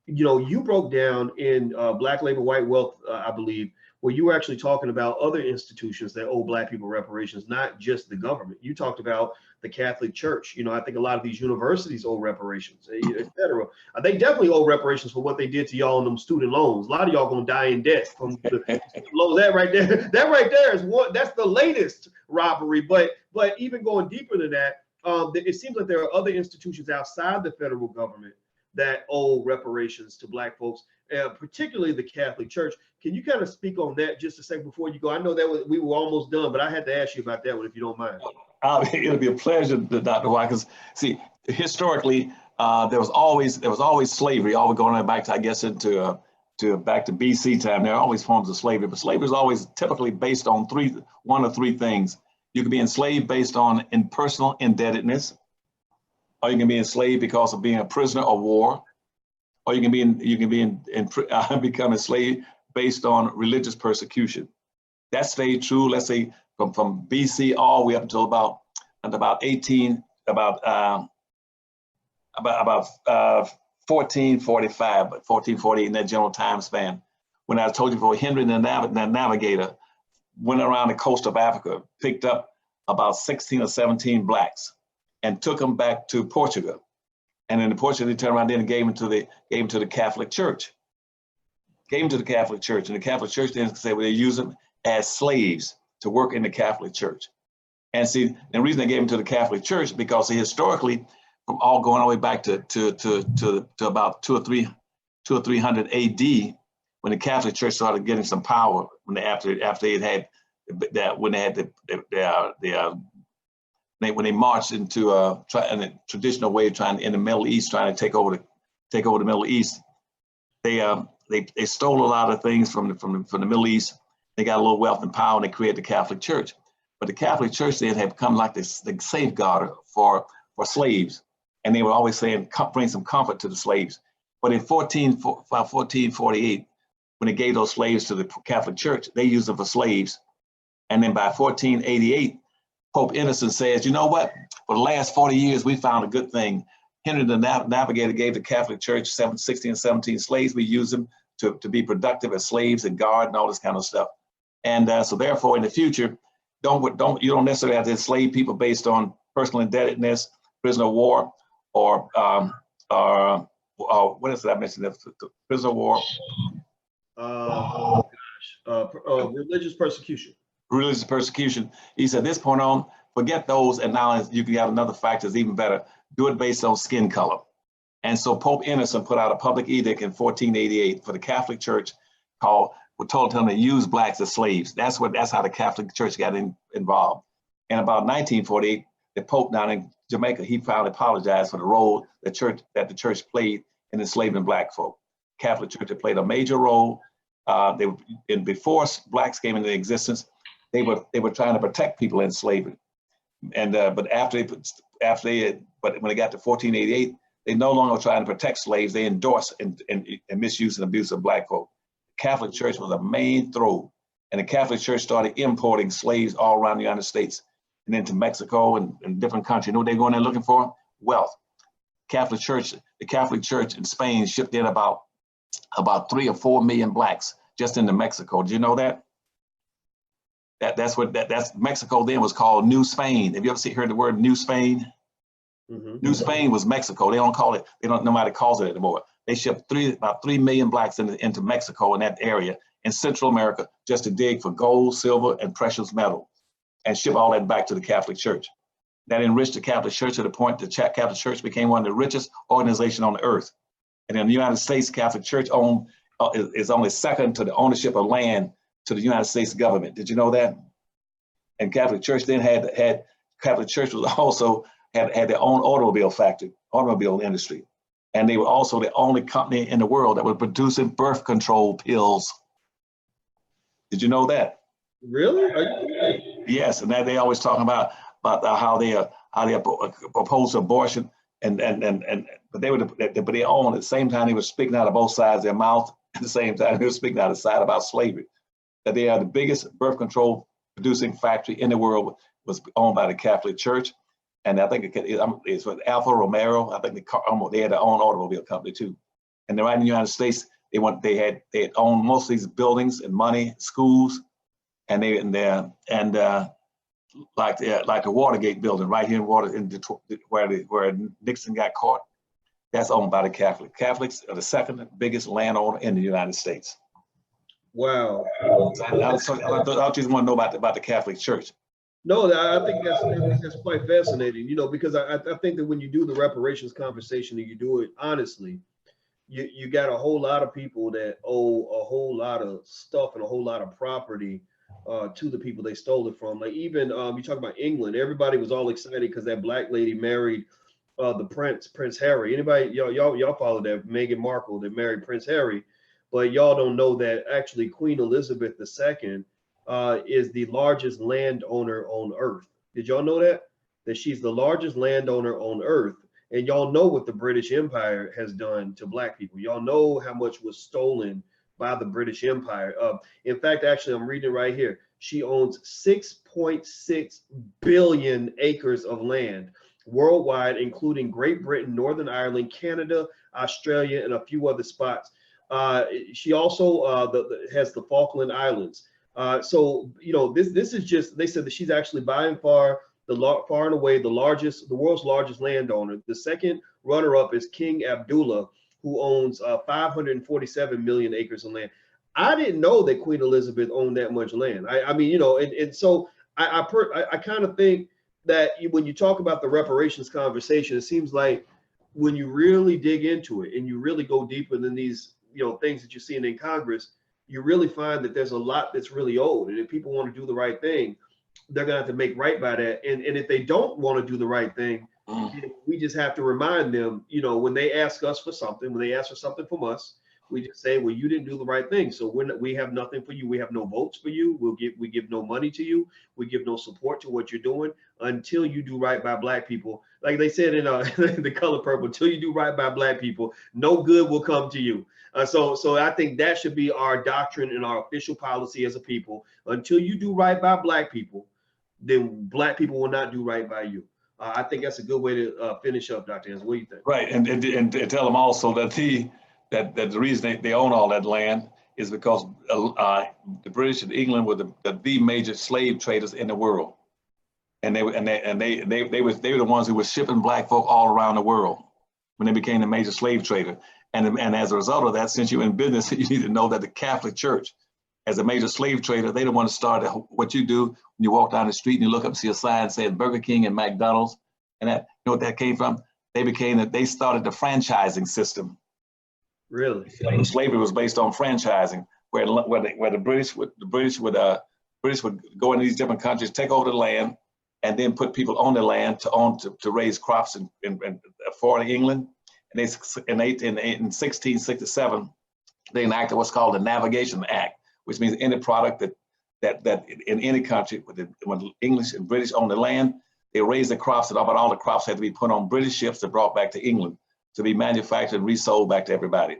you know, you broke down in Black Labor, White Wealth, I believe, where you were actually talking about other institutions that owe Black people reparations, not just the government. You talked about the Catholic Church. You know, I think a lot of these universities owe reparations, et cetera. They definitely owe reparations for what they did to y'all on them student loans. A lot of y'all gonna die in debt from the loans. That right there, that right there is one. That's the latest robbery. But even going deeper than that, it seems like there are other institutions outside the federal government that owe reparations to Black folks, particularly the Catholic Church. Can you kind of speak on that just a second before you go? I know that we were almost done, but I had to ask you about that one if you don't mind. It'll be a pleasure, Dr. Watkins. See, historically, there was always slavery. Always going back to, I guess, back to BC time. There are always forms of slavery, but slavery is always typically based on one of three things. You can be enslaved based on personal indebtedness, or you can be enslaved because of being a prisoner of war, or you can become enslaved based on religious persecution. That stayed true. Let's say from BC all the way up until about 1445, but 1448 in that general time span. When I told you before, Henry the Navigator went around the coast of Africa, picked up about 16 or 17 Blacks, and took them back to Portugal. And then the Portuguese turned around then and gave them to the Catholic Church. Gave them to the Catholic Church, and the Catholic Church then said, well, they use them as slaves to work in the Catholic Church. And see, the reason they gave them to the Catholic Church because historically, from all going all the way back to about 200 or 300 AD, when the Catholic Church started getting some power, when they marched into in a traditional way, in the Middle East, trying to take over the Middle East, they stole a lot of things from the Middle East. They got a little wealth and power, and they created the Catholic Church. But the Catholic Church then had become like the safeguarder for slaves, and they were always saying, bring some comfort to the slaves. But in 1448, when they gave those slaves to the Catholic Church, they used them for slaves. And then by 1488, Pope Innocent says, you know what? For the last 40 years, we found a good thing. Henry the Navigator gave the Catholic Church 16 and 17 slaves. We use them to be productive as slaves and guard and all this kind of stuff. And so therefore, in the future, you don't necessarily have to enslave people based on personal indebtedness, prisoner of war, or what else did I mention? Prisoner of war. Religious persecution. Religious persecution. He said, this point on, forget those, and now you can have another factor that's even better. Do it based on skin color. And so Pope Innocent put out a public edict in 1488 for the Catholic Church told them to use Blacks as slaves. That's how the Catholic Church got involved. And about 1948, the Pope down in Jamaica, he finally apologized for the role that the church played in enslaving Black folk. Catholic Church had played a major role. Before Blacks came into existence, they were trying to protect people in slavery. And but when they got to 1488, they no longer were trying to protect slaves. They endorsed and misuse and abuse of Black folk. Catholic Church was a main throw, and the Catholic Church started importing slaves all around the United States and into Mexico and different countries. You know what they're going there looking for? Wealth. The Catholic Church in Spain shipped in about 3 or 4 million Blacks just into Mexico. Did you know that? That's Mexico then was called New Spain. Have you ever heard the word New Spain? Mm-hmm. New Spain was Mexico. Nobody calls it anymore. They shipped about 3 million Blacks into Mexico in that area in Central America just to dig for gold, silver, and precious metal, and ship all that back to the Catholic Church. That enriched the Catholic Church to the point the Catholic Church became one of the richest organizations on the earth. And in the United States, Catholic Church is only second to the ownership of land to the United States government. Did you know that? And Catholic Church then Catholic Church was also had their own automobile industry. And they were also the only company in the world that was producing birth control pills. Did you know that? Really? Yes, and that they always talking about how they oppose abortion, but they own at the same time they were speaking out of both sides of their mouth. At the same time they were speaking out of the side about slavery. That they are the biggest birth control producing factory in the world, was owned by the Catholic Church. And I think it's with Alfa Romero. I think they had their own automobile company too. And they're right in the United States. They had owned most of these buildings and money, schools, and like the Watergate building right here in Detroit, where Nixon got caught. That's owned by the Catholics. Catholics are the second biggest landowner in the United States. Wow. I just want to know about the Catholic Church. No, I think that's quite fascinating, because I think that when you do the reparations conversation and you do it honestly, you got a whole lot of people that owe a whole lot of stuff and a whole lot of property to the people they stole it from. Like even you talk about England, everybody was all excited because that black lady married the Prince Harry. Anybody y'all follow that? Meghan Markle that married Prince Harry, but y'all don't know that actually Queen Elizabeth II is the largest landowner on earth. Did y'all know that? That she's the largest landowner on earth. And y'all know what the British Empire has done to black people. Y'all know how much was stolen by the British Empire. In fact, actually, I'm reading it right here. She owns 6.6 billion acres of land worldwide, including Great Britain, Northern Ireland, Canada, Australia, and a few other spots. She also has the Falkland Islands. So, this is just, they said that she's actually by and far and away the world's largest landowner. The second runner-up is King Abdullah, who owns 547 million acres of land. I didn't know that Queen Elizabeth owned that much land. I mean, and so I kind of think that when you talk about the reparations conversation, it seems like when you really dig into it and you really go deeper than these, things that you're seeing in Congress, you really find that there's a lot that's really old. And if people want to do the right thing, they're going to have to make right by that. And if they don't want to do the right thing, we just have to remind them, when they ask us for something, when they ask for something from us, we just say, well, you didn't do the right thing. So we have nothing for you. We have no votes for you. We give no money to you. We give no support to what you're doing until you do right by black people. Like they said in The Color Purple, until you do right by black people, no good will come to you. So I think that should be our doctrine and our official policy as a people. Until you do right by black people, then black people will not do right by you. I think that's a good way to finish up, Dr. Anderson. What do you think? Right, and tell them also that the reason they own all that land is because the British and England were the major slave traders in the world, and they were the ones who were shipping black folk all around the world when they became the major slave trader. And as a result of that, since you're in business, you need to know that the Catholic Church, as a major slave trader, they don't want to start what you do when you walk down the street and you look up and see a sign saying Burger King and McDonald's, and that, what that came from? They started the franchising system. Really? Slavery was based on franchising, where the British would go into these different countries, take over the land, and then put people on the land to raise crops in foreign England. And in 1667, they enacted what's called the Navigation Act, which means any product that in any country, when the English and British owned the land, they raised the crops, and all the crops had to be put on British ships and brought back to England to be manufactured and resold back to everybody.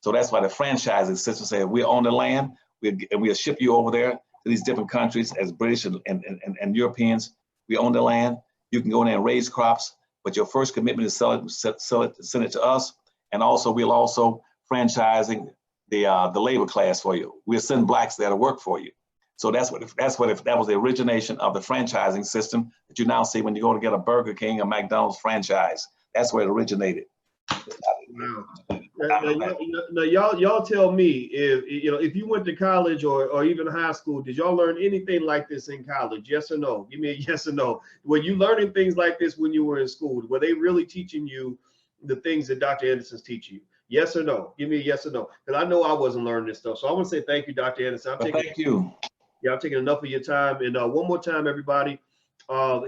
So that's why the franchising system said, we own the land, we'll ship you over there to these different countries as British and Europeans. We own the land, you can go in there and raise crops, but your first commitment is send it to us, and also we'll also franchising the labor class for you. We'll send blacks there to work for you. So that was the origination of the franchising system that you now see when you go to get a Burger King or McDonald's franchise. That's where it originated. Wow. Now y'all tell me if you went to college or even high school, did y'all learn anything like this in college? Yes or no? Give me a yes or no. Were you learning things like this when you were in school? Were they really teaching you the things that Dr. Anderson's teaching you? Yes or no? Give me a yes or no. Because I know I wasn't learning this stuff. So I want to say thank you, Dr. Anderson. Thank you. Yeah, I'm taking enough of your time. And one more time, everybody,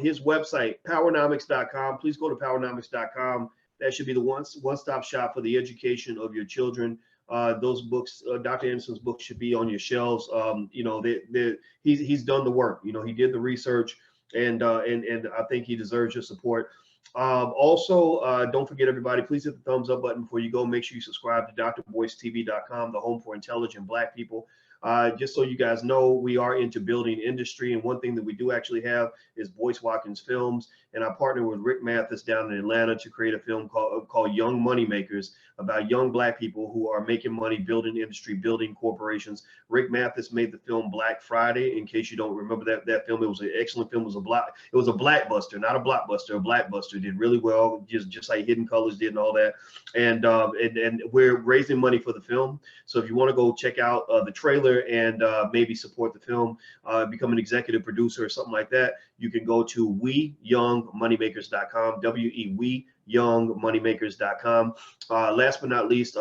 his website, powernomics.com. Please go to powernomics.com. That should be the one-stop shop for the education of your children. Those books, Dr. Anderson's books, should be on your shelves. He's done the work. He did the research, and I think he deserves your support. Also, don't forget, everybody, please hit the thumbs up button before you go. Make sure you subscribe to drboycetv.com, the home for intelligent black people. Just so you guys know, we are into building industry. And one thing that we do actually have is Boyce Watkins Films. And I partnered with Rick Mathis down in Atlanta to create a film called Young Moneymakers, about young Black people who are making money, building industry, building corporations. Rick Mathis made the film Black Friday. In case you don't remember that film, it was an excellent film. It was a blackbuster, not a blockbuster. A blackbuster. Did really well, just like Hidden Colors did and all that. And we're raising money for the film. So if you want to go check out the trailer and maybe support the film, become an executive producer or something like that, you can go to weyoungmoneymakers.com. weyoungmoneymakers.com. Last but not least,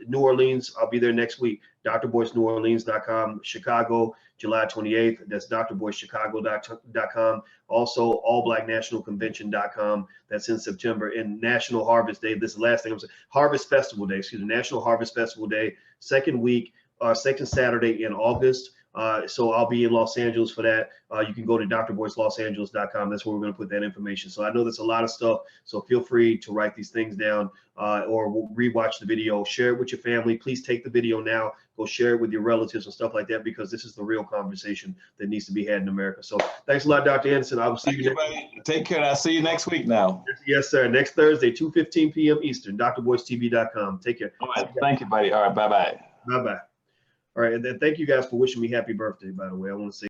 New Orleans, I'll be there next week. drboyceneworleans.com. Chicago, July 28th. That's drboycechicago.com. Also, allblacknationalconvention.com. That's in September. And National Harvest Day. This is the last thing I'm saying. Harvest Festival Day. Excuse me. National Harvest Festival Day. Second Saturday in August. So I'll be in Los Angeles for that. You can go to drboycelosAngeles.com. That's where we're going to put that information. So I know there's a lot of stuff. So feel free to write these things down or rewatch the video. Share it with your family. Please take the video now. Go share it with your relatives and stuff like that, because this is the real conversation that needs to be had in America. So thanks a lot, Dr. Anderson. I will see you next week. Take care. I'll see you next week now. Yes, sir. Next Thursday, 2:15 p.m. Eastern. drboycetv.com. Take care. All right. Thank you, buddy. All right. Bye-bye. Bye-bye. All right, and then thank you guys for wishing me happy birthday, by the way. I want to say